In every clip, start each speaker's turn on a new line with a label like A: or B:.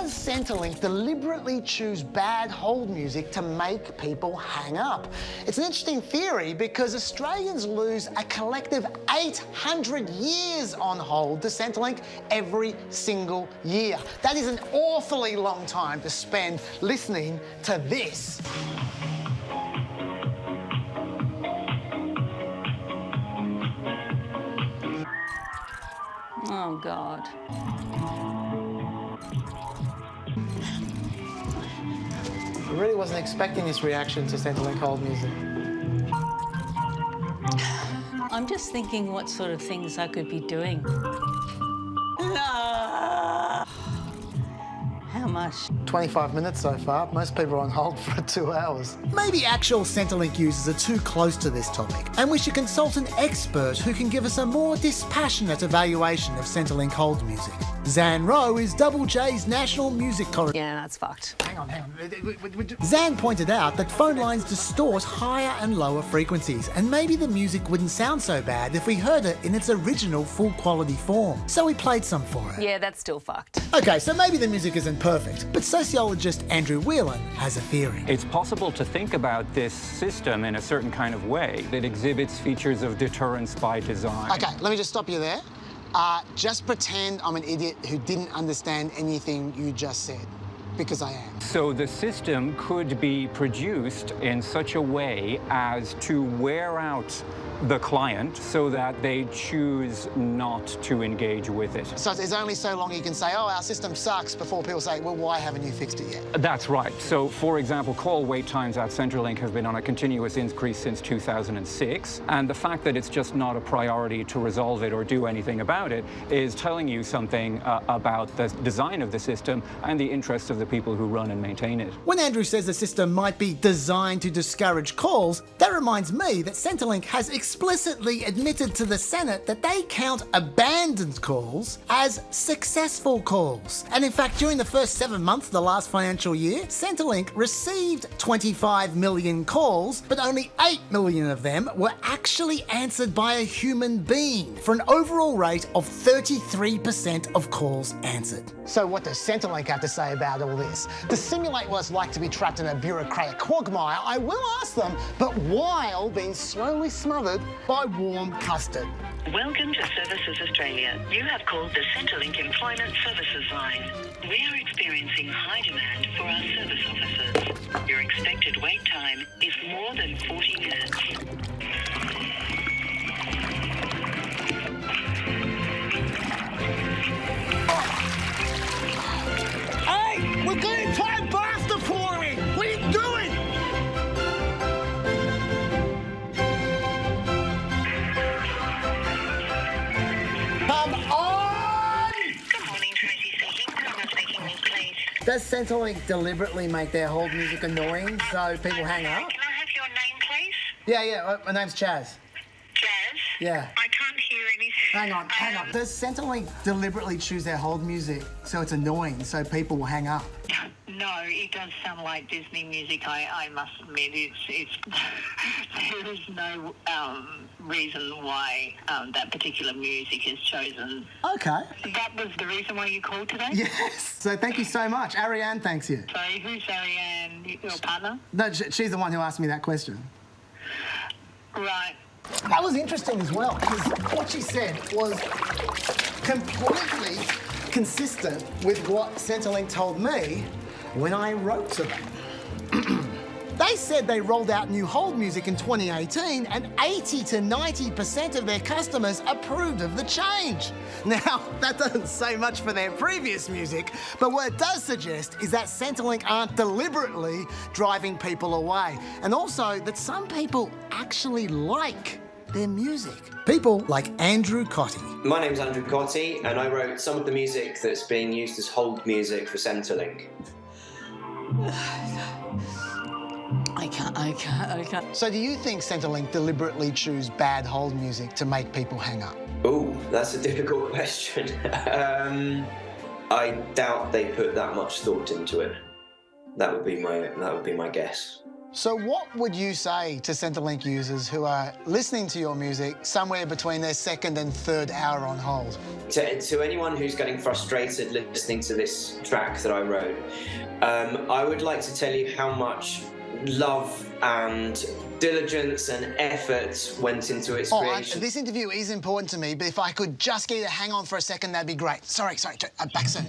A: does Centrelink deliberately choose bad hold music to make people hang up? It's an interesting theory because Australians lose a collective 800 years on hold to Centrelink every single year. That is an awfully long time to spend listening to this.
B: Oh, God.
A: I really wasn't expecting this reaction to Centrelink hold music.
B: I'm just thinking what sort of things I could be doing. How much?
A: 25 minutes so far. Most people are on hold for 2 hours. Maybe actual Centrelink users are too close to this topic, and we should consult an expert who can give us a more dispassionate evaluation of Centrelink hold music. Zan Rowe is Double J's national music correspondent.
B: Yeah, that's fucked.
A: Hang on. Zan pointed out that phone lines distort higher and lower frequencies, and maybe the music wouldn't sound so bad if we heard it in its original full quality form. So we played some for her.
B: Yeah, that's still fucked.
A: Okay, so maybe the music isn't perfect, but sociologist Andrew Whelan has a theory.
C: It's possible to think about this system in a certain kind of way that exhibits features of deterrence by design.
A: Okay, let me just stop you there. Just pretend I'm an idiot who didn't understand anything you just said, because I am.
C: So the system could be produced in such a way as to wear out the client so that they choose not to engage with it.
A: So it's only so long you can say, oh, our system sucks, before people say, well, why haven't you fixed it yet?
C: That's right. So, for example, call wait times at Centrelink have been on a continuous increase since 2006, and the fact that it's just not a priority to resolve it or do anything about it is telling you something about the design of the system and the interests of the people who run and maintain it.
A: When Andrew says the system might be designed to discourage calls, that reminds me that Centrelink has explicitly admitted to the Senate that they count abandoned calls as successful calls. And in fact, during the first 7 months of the last financial year, Centrelink received 25 million calls, but only 8 million of them were actually answered by a human being, for an overall rate of 33% of calls answered. So what does Centrelink have to say about all this? To simulate what it's like to be trapped in a bureaucratic quagmire, I will ask them, but while being slowly smothered by warm custard.
D: Welcome to Services Australia. You have called the Centrelink Employment Services line. We are experiencing high demand for our service officers. Your expected wait time is more than 40 minutes.
A: Hey, we're getting time pasta pouring! What are you doing? Come on!
D: Good morning, Tracy speaking. Who am I speaking with, please?
A: Does Centrelink deliberately make their hold music annoying so people hang up?
D: Can I have your name, please?
A: Yeah, my name's Chaz.
D: Jazz?
A: Yeah.
D: I can't hear anything.
A: Hang on. Does Centrelink deliberately choose their hold music so it's annoying so people will hang up?
D: No, it does sound like Disney music. I must admit, it's there is no reason why that particular music is chosen.
A: Okay.
D: That was the reason why you called today?
A: Yes. So thank you so much. Ariane thanks you.
D: Sorry, who's Ariane? Your partner?
A: No, she's the one who asked me that question.
D: Right.
A: That was interesting as well, because what she said was completely consistent with what Centrelink told me when I wrote to them. They said they rolled out new hold music in 2018 and 80 to 90% of their customers approved of the change. Now, that doesn't say much for their previous music, but what it does suggest is that Centrelink aren't deliberately driving people away, and also that some people actually like their music. People like Andrew Cotty.
E: My name's Andrew Cotty, and I wrote some of the music that's being used as hold music for Centrelink.
B: I can't.
A: So do you think Centrelink deliberately choose bad hold music to make people hang up?
E: Ooh, that's a difficult question. I doubt they put that much thought into it. That would be my guess.
A: So what would you say to Centrelink users who are listening to your music somewhere between their second and third hour on hold?
E: To anyone who's getting frustrated listening to this track that I wrote, I would like to tell you how much love and diligence and effort went into its creation.
A: This interview is important to me, but if I could just get you to hang on for a second, that'd be great. Sorry, back soon.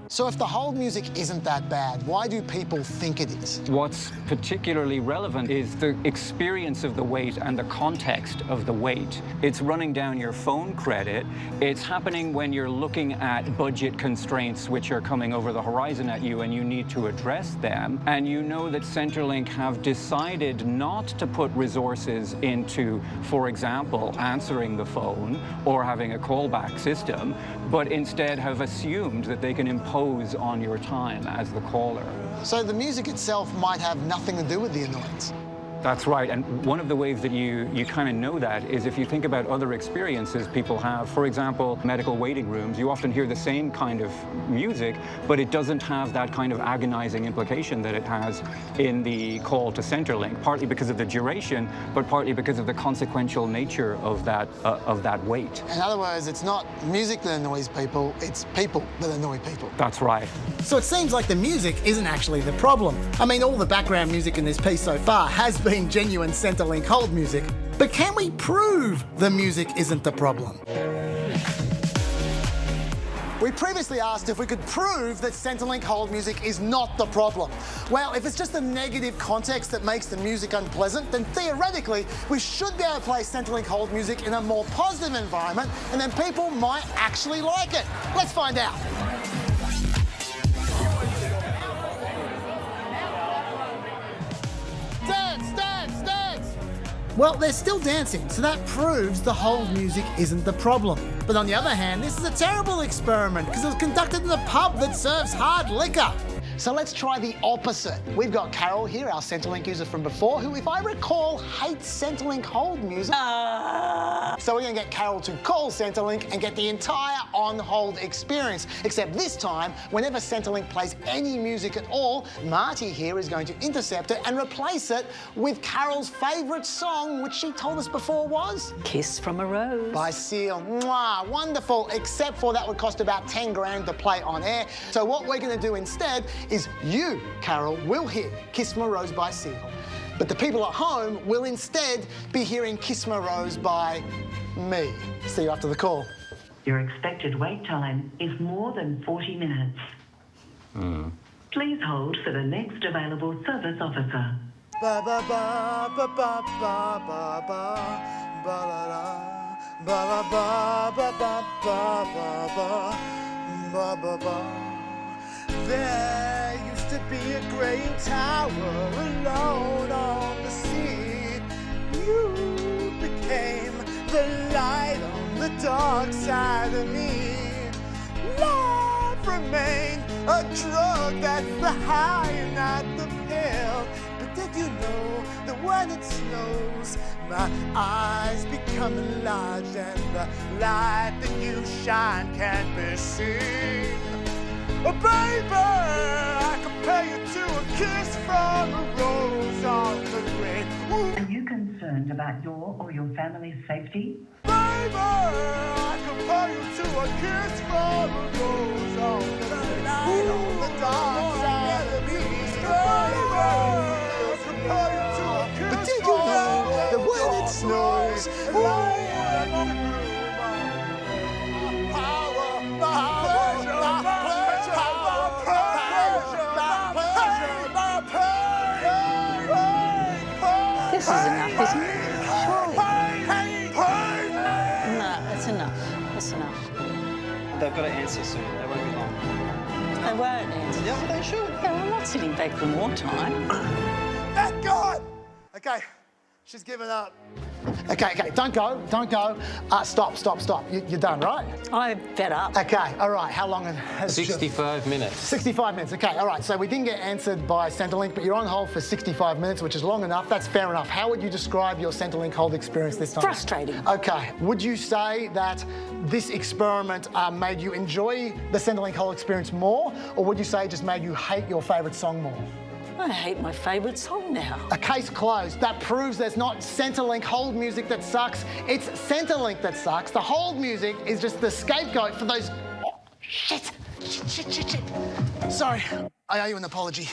A: So if the hold music isn't that bad, why do people think it is?
C: What's particularly relevant is the experience of the wait and the context of the wait. It's running down your phone credit. It's happening when you're looking at budget constraints which are coming over the horizon at you and you need to address them. And you know that Centrelink have decided not to put resources into, for example, answering the phone or having a callback system, but instead have assumed that they can impose on your time as the caller.
A: So the music itself might have nothing to do with the annoyance.
C: That's right, and one of the ways that you kind of know that is if you think about other experiences people have. For example, medical waiting rooms, you often hear the same kind of music, but it doesn't have that kind of agonizing implication that it has in the call to Centrelink, partly because of the duration, but partly because of the consequential nature of that wait.
A: In other words, it's not music that annoys people, it's people that annoy people.
C: That's right.
A: So it seems like the music isn't actually the problem. I mean, all the background music in this piece so far has been genuine Centrelink hold music, but can we prove the music isn't the problem? We previously asked if we could prove that Centrelink hold music is not the problem. Well, if it's just the negative context that makes the music unpleasant, then theoretically, we should be able to play Centrelink hold music in a more positive environment, and then people might actually like it. Let's find out. Well, they're still dancing, so that proves the hold music isn't the problem. But on the other hand, this is a terrible experiment because it was conducted in a pub that serves hard liquor. So let's try the opposite. We've got Carol here, our Centrelink user from before, who, if I recall, hates Centrelink hold music. So we're going to get Carol to call Centrelink and get the entire on-hold experience. Except this time, whenever Centrelink plays any music at all, Marty here is going to intercept it and replace it with Carol's favourite song, which she told us before was?
B: Kiss from a Rose.
A: By Seal. Mwah, wonderful, except for that would cost about 10 grand to play on air. So what we're going to do instead is you, Carol, will hear Kiss from a Rose by Seal. But the people at home will instead be hearing Kiss from a Rose by me. See you after the call.
D: Your expected wait time is more than 40 minutes. Please hold for the next available service officer.
A: Ba ba ba ba ba ba ba ba ba la la ba ba ba ba ba ba ba ba ba. There used to be a great tower alone on the sea. You became the light on the dark side of me. Love remained a drug that's the high and not the pill. But did you know that when it snows, my eyes become enlarged and the light that you shine can't be seen? Oh, baby, I compare you to a kiss from a rose on the grave.
D: Are you concerned about your or your family's safety?
A: Baby, I compare you to a kiss from a rose on the grave. On the dark side of me. Baby, I compare you to a kiss. But did you know that when it snows,
B: This is enough, isn't it? Surely. No, it's enough. It's enough.
F: They've got to answer soon. They won't be long.
B: They won't answer.
F: Yeah, well, they should.
B: Yeah, well, I'm not sitting back for more time.
A: Thank God! Okay, she's given up. Okay, don't go. Stop. You're done, right?
B: I'm fed up.
A: Okay, all right. How long has
G: 65 minutes.
A: 65 minutes, okay, all right. So we didn't get answered by Centrelink, but you're on hold for 65 minutes, which is long enough. That's fair enough. How would you describe your Centrelink hold experience this time?
B: Frustrating.
A: Okay, would you say that this experiment made you enjoy the Centrelink hold experience more, or would you say it just made you hate your favourite song more?
B: I hate my favourite song now.
A: A case closed. That proves there's not Centrelink hold music that sucks. It's Centrelink that sucks. The hold music is just the scapegoat for those... Oh, shit. Sorry, I owe you an apology.